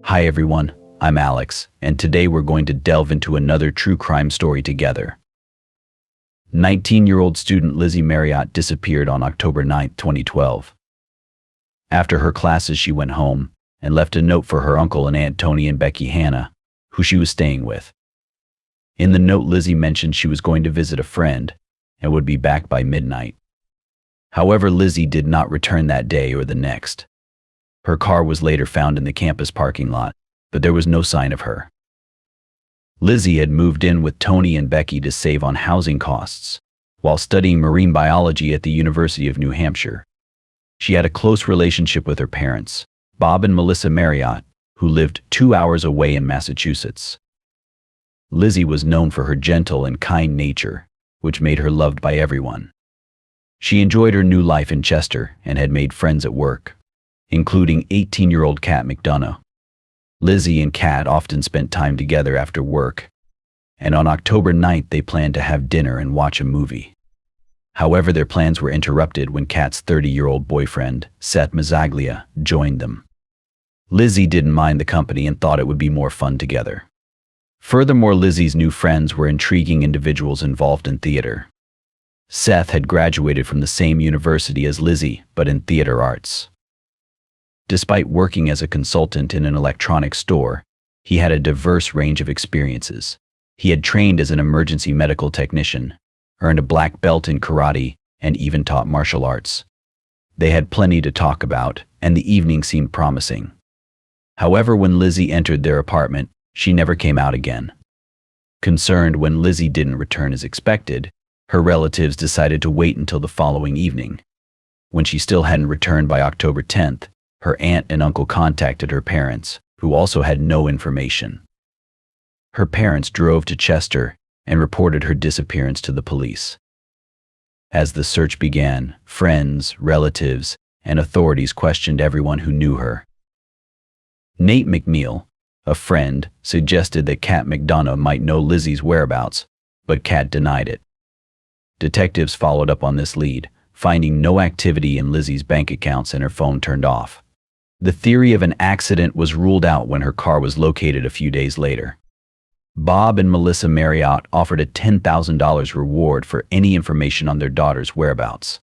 Hi everyone, I'm Alex, and today we're going to delve into another true crime story together. 19-year-old student Lizzie Marriott disappeared on October 9, 2012. After her classes, she went home and left a note for her uncle and aunt Tony and Becky Hannah, who she was staying with. In the note, Lizzie mentioned she was going to visit a friend and would be back by midnight. However, Lizzie did not return that day or the next. Her car was later found in the campus parking lot, but there was no sign of her. Lizzie had moved in with Tony and Becky to save on housing costs while studying marine biology at the University of New Hampshire. She had a close relationship with her parents, Bob and Melissa Marriott, who lived 2 hours away in Massachusetts. Lizzie was known for her gentle and kind nature, which made her loved by everyone. She enjoyed her new life in Chester and had made friends at work, including 18-year-old Kat McDonough. Lizzie and Kat often spent time together after work, and on October 9th they planned to have dinner and watch a movie. However, their plans were interrupted when Kat's 30-year-old boyfriend, Seth Mazzaglia, joined them. Lizzie didn't mind the company and thought it would be more fun together. Furthermore, Lizzie's new friends were intriguing individuals involved in theater. Seth had graduated from the same university as Lizzie, but in theater arts. Despite working as a consultant in an electronics store, he had a diverse range of experiences. He had trained as an emergency medical technician, earned a black belt in karate, and even taught martial arts. They had plenty to talk about, and the evening seemed promising. However, when Lizzie entered their apartment, she never came out again. Concerned when Lizzie didn't return as expected, her relatives decided to wait until the following evening. When she still hadn't returned by October 10th, her aunt and uncle contacted her parents, who also had no information. Her parents drove to Chester and reported her disappearance to the police. As the search began, friends, relatives, and authorities questioned everyone who knew her. Nate McNeil, a friend, suggested that Kat McDonough might know Lizzie's whereabouts, but Kat denied it. Detectives followed up on this lead, finding no activity in Lizzie's bank accounts and her phone turned off. The theory of an accident was ruled out when her car was located a few days later. Bob and Melissa Marriott offered a $10,000 reward for any information on their daughter's whereabouts.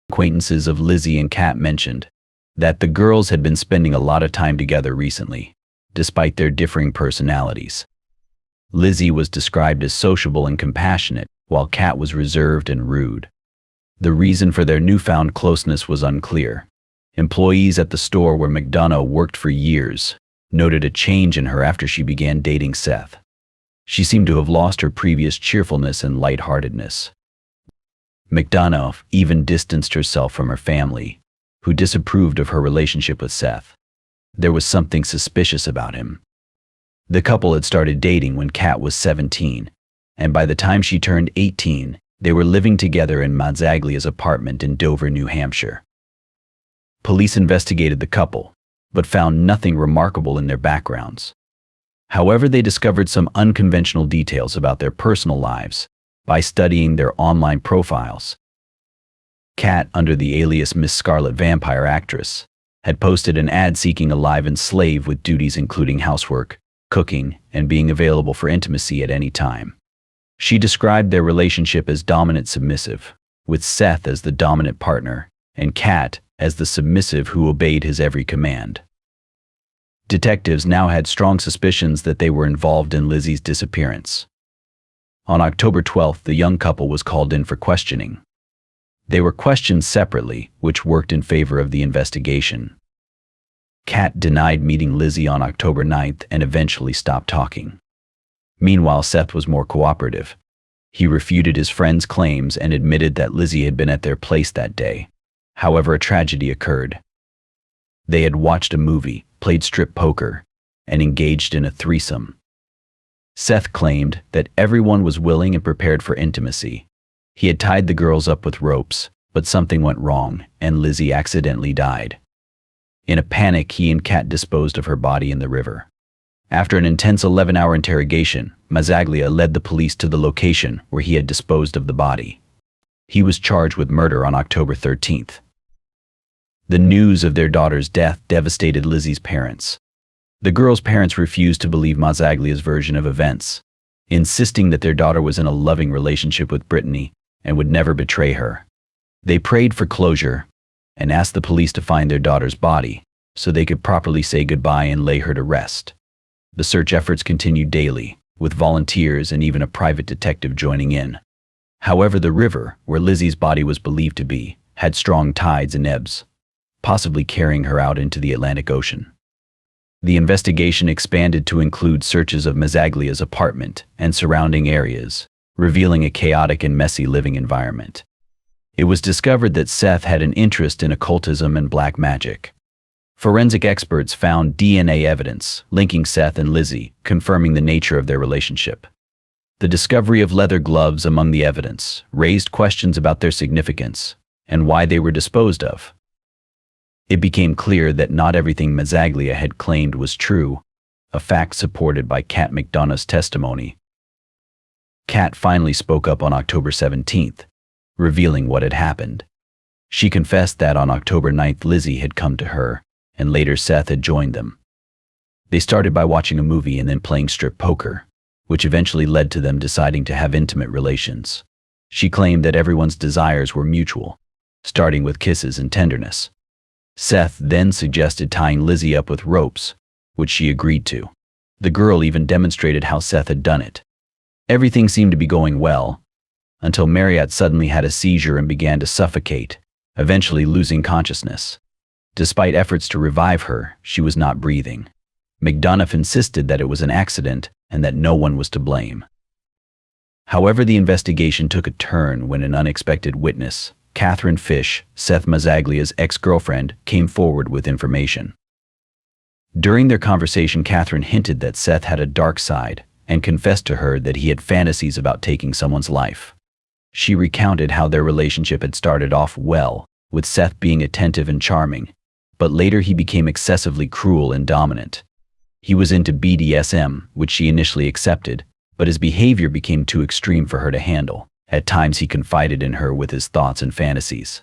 Acquaintances of Lizzie and Kat mentioned that the girls had been spending a lot of time together recently, despite their differing personalities. Lizzie was described as sociable and compassionate, while Kat was reserved and rude. The reason for their newfound closeness was unclear. Employees at the store where McDonough worked for years noted a change in her after she began dating Seth. She seemed to have lost her previous cheerfulness and lightheartedness. McDonough even distanced herself from her family, who disapproved of her relationship with Seth. There was something suspicious about him. The couple had started dating when Kat was 17, and by the time she turned 18, they were living together in Mazzaglia's apartment in Dover, New Hampshire. Police investigated the couple, but found nothing remarkable in their backgrounds. However, they discovered some unconventional details about their personal lives by studying their online profiles. Kat, under the alias Miss Scarlet Vampire Actress, had posted an ad seeking a live-in slave with duties including housework, cooking, and being available for intimacy at any time. She described their relationship as dominant-submissive, with Seth as the dominant partner and Kat as the submissive who obeyed his every command. Detectives now had strong suspicions that they were involved in Lizzie's disappearance. On October 12th, the young couple was called in for questioning. They were questioned separately, which worked in favor of the investigation. Kat denied meeting Lizzie on October 9th and eventually stopped talking. Meanwhile, Seth was more cooperative. He refuted his friend's claims and admitted that Lizzie had been at their place that day. However, a tragedy occurred. They had watched a movie, played strip poker, and engaged in a threesome. Seth claimed that everyone was willing and prepared for intimacy. He had tied the girls up with ropes, but something went wrong, and Lizzie accidentally died. In a panic, he and Kat disposed of her body in the river. After an intense 11-hour interrogation, Mazzaglia led the police to the location where he had disposed of the body. He was charged with murder on October 13th. The news of their daughter's death devastated Lizzie's parents. The girls' parents refused to believe Mazzaglia's version of events, insisting that their daughter was in a loving relationship with Brittany and would never betray her. They prayed for closure and asked the police to find their daughter's body so they could properly say goodbye and lay her to rest. The search efforts continued daily, with volunteers and even a private detective joining in. However, the river, where Lizzie's body was believed to be, had strong tides and ebbs, possibly carrying her out into the Atlantic Ocean. The investigation expanded to include searches of Mazzaglia's apartment and surrounding areas, revealing a chaotic and messy living environment. It was discovered that Seth had an interest in occultism and black magic. Forensic experts found DNA evidence linking Seth and Lizzie, confirming the nature of their relationship. The discovery of leather gloves among the evidence raised questions about their significance and why they were disposed of. It became clear that not everything Mazzaglia had claimed was true, a fact supported by Kat McDonough's testimony. Kat finally spoke up on October 17th, revealing what had happened. She confessed that on October 9th Lizzie had come to her, and later Seth had joined them. They started by watching a movie and then playing strip poker, which eventually led to them deciding to have intimate relations. She claimed that everyone's desires were mutual, starting with kisses and tenderness. Seth then suggested tying Lizzie up with ropes, which she agreed to. The girl even demonstrated how Seth had done it. Everything seemed to be going well, until Marriott suddenly had a seizure and began to suffocate, eventually losing consciousness. Despite efforts to revive her, she was not breathing. McDonough insisted that it was an accident and that no one was to blame. However, the investigation took a turn when an unexpected witness, Catherine Fish, Seth Mazzaglia's ex-girlfriend, came forward with information. During their conversation, Catherine hinted that Seth had a dark side and confessed to her that he had fantasies about taking someone's life. She recounted how their relationship had started off well, with Seth being attentive and charming, but later he became excessively cruel and dominant. He was into BDSM, which she initially accepted, but his behavior became too extreme for her to handle. At times he confided in her with his thoughts and fantasies.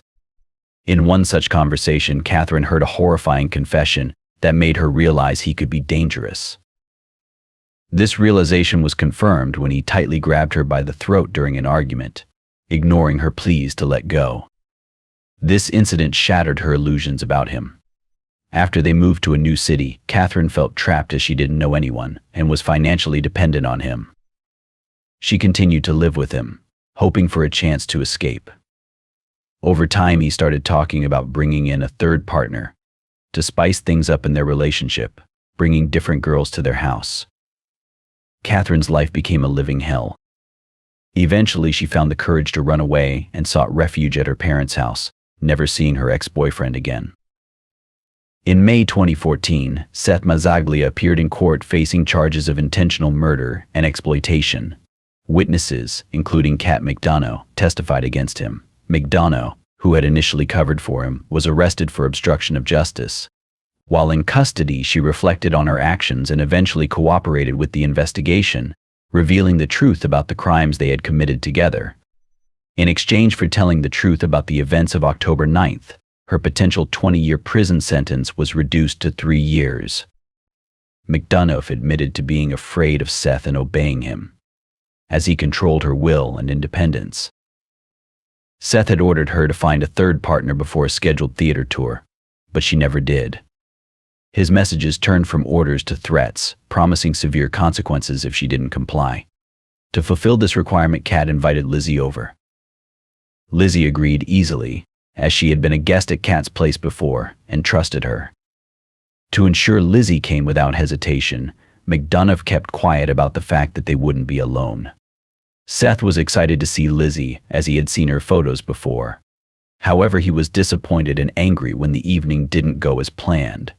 In one such conversation, Catherine heard a horrifying confession that made her realize he could be dangerous. This realization was confirmed when he tightly grabbed her by the throat during an argument, ignoring her pleas to let go. This incident shattered her illusions about him. After they moved to a new city, Catherine felt trapped as she didn't know anyone and was financially dependent on him. She continued to live with him, hoping for a chance to escape. Over time, he started talking about bringing in a third partner to spice things up in their relationship, bringing different girls to their house. Catherine's life became a living hell. Eventually, she found the courage to run away and sought refuge at her parents' house, never seeing her ex-boyfriend again. In May 2014, Seth Mazzaglia appeared in court facing charges of intentional murder and exploitation. Witnesses, including Kat McDonough, testified against him. McDonough, who had initially covered for him, was arrested for obstruction of justice. While in custody, she reflected on her actions and eventually cooperated with the investigation, revealing the truth about the crimes they had committed together. In exchange for telling the truth about the events of October 9th, her potential 20-year prison sentence was reduced to 3 years. McDonough admitted to being afraid of Seth and obeying him, as he controlled her will and independence. Seth had ordered her to find a third partner before a scheduled theater tour, but she never did. His messages turned from orders to threats, promising severe consequences if she didn't comply. To fulfill this requirement, Kat invited Lizzie over. Lizzie agreed easily, as she had been a guest at Kat's place before and trusted her. To ensure Lizzie came without hesitation, McDonough kept quiet about the fact that they wouldn't be alone. Seth was excited to see Lizzie, as he had seen her photos before. However, he was disappointed and angry when the evening didn't go as planned.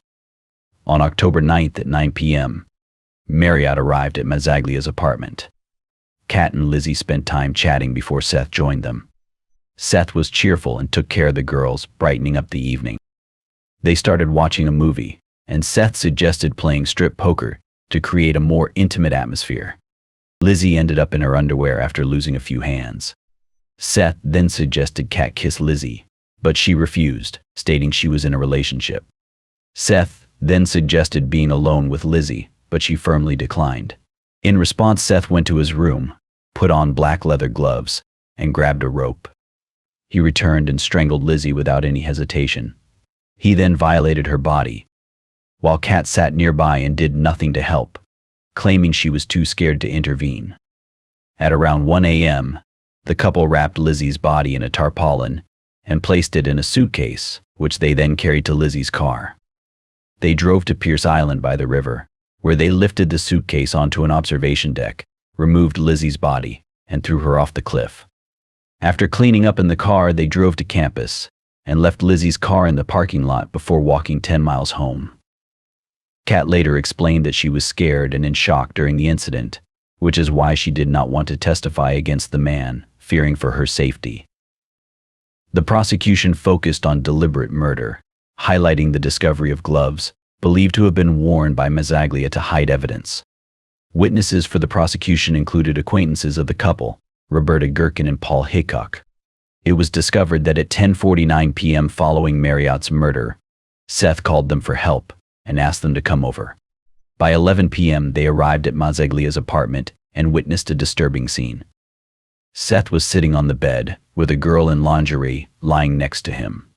On October 9th at 9 p.m., Marriott arrived at Mazzaglia's apartment. Kat and Lizzie spent time chatting before Seth joined them. Seth was cheerful and took care of the girls, brightening up the evening. They started watching a movie, and Seth suggested playing strip poker to create a more intimate atmosphere. Lizzie ended up in her underwear after losing a few hands. Seth then suggested Kat kiss Lizzie, but she refused, stating she was in a relationship. Seth then suggested being alone with Lizzie, but she firmly declined. In response, Seth went to his room, put on black leather gloves, and grabbed a rope. He returned and strangled Lizzie without any hesitation. He then violated her body, while Kat sat nearby and did nothing to help, claiming she was too scared to intervene. At around 1 a.m., the couple wrapped Lizzie's body in a tarpaulin and placed it in a suitcase, which they then carried to Lizzie's car. They drove to Pierce Island by the river, where they lifted the suitcase onto an observation deck, removed Lizzie's body, and threw her off the cliff. After cleaning up in the car, they drove to campus and left Lizzie's car in the parking lot before walking 10 miles home. Kat later explained that she was scared and in shock during the incident, which is why she did not want to testify against the man, fearing for her safety. The prosecution focused on deliberate murder, highlighting the discovery of gloves, believed to have been worn by Mazzaglia to hide evidence. Witnesses for the prosecution included acquaintances of the couple, Roberta Gherkin and Paul Hickok. It was discovered that at 10:49 p.m. following Marriott's murder, Seth called them for help and asked them to come over. By 11 p.m. they arrived at Mazzaglia's apartment and witnessed a disturbing scene. Seth was sitting on the bed, with a girl in lingerie lying next to him.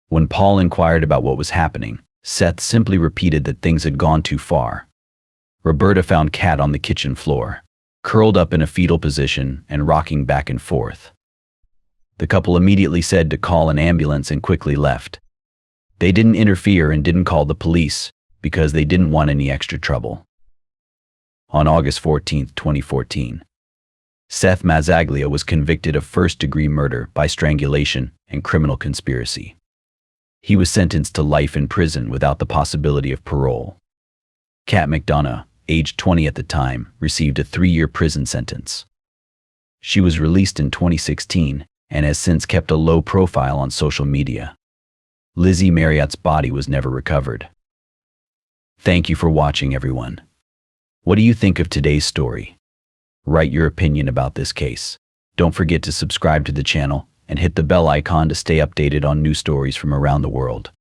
When Paul inquired about what was happening, Seth simply repeated that things had gone too far. Roberta found Kat on the kitchen floor, curled up in a fetal position and rocking back and forth. The couple immediately said to call an ambulance and quickly left. They didn't interfere and didn't call the police because they didn't want any extra trouble. On August 14, 2014, Seth Mazzaglia was convicted of first-degree murder by strangulation and criminal conspiracy. He was sentenced to life in prison without the possibility of parole. Kat McDonough, aged 20 at the time, received a 3-year prison sentence. She was released in 2016 and has since kept a low profile on social media. Lizzie Marriott's body was never recovered. Thank you for watching, everyone. What do you think of today's story? Write your opinion about this case. Don't forget to subscribe to the channel and hit the bell icon to stay updated on new stories from around the world.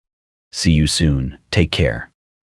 See you soon. Take care.